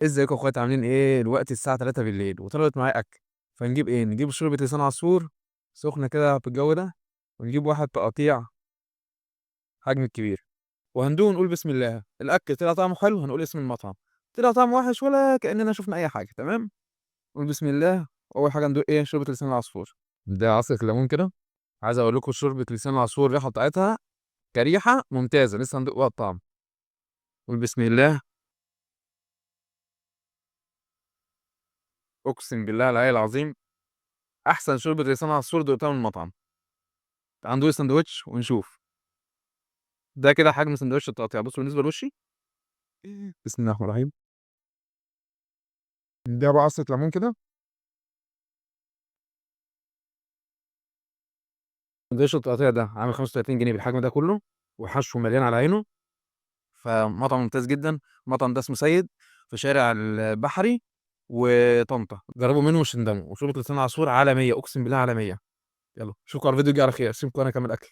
ازيكم يا اخواتي عاملين ايه؟ دلوقتي الساعه 3 بالليل وطلبت معايا اكل. فنجيب ايه؟ نجيب شوربه لسان عصفور سخنه كده في الجو ده، ونجيب واحد تقطيع حجم كبير، وهندوق نقول بسم الله. الاكل طلع طعمه حلو هنقول اسم المطعم، طلع طعمه وحش ولا كاننا شفنا اي حاجه. تمام، نقول بسم الله. اول حاجه ندوق ايه؟ شوربه لسان العصفور. ده عصره ليمون كده. عايز اقول لكم شوربه لسان العصفور الريحه بتاعتها كريحه ممتازه، لسه هندوق بقى الطعم. نقول بسم الله. اقسم بالله العلي العظيم احسن شوربه لسان عصفور دقتها من المطعم. عنده سندوتش ونشوف. ده كده حجم سندوتش التقطيع. بص بالنسبه لوشي، بسم الله الرحمن الرحيم. ده بقى عصره ليمون كده. سندوتش التقطيع ده عامل 35 جنيه بالحجم ده كله، وحشو مليان على عينه. فمطعم ممتاز جدا. المطعم ده اسمه سيد، في شارع البحري وطنطا. جربوا منه مش تندموا. وشوربه لسان عصفور عالميه، اقسم بالله عالميه. يلا اشوفكم على الفيديو الجاي على خير. سيبكم انا اكمل اكل.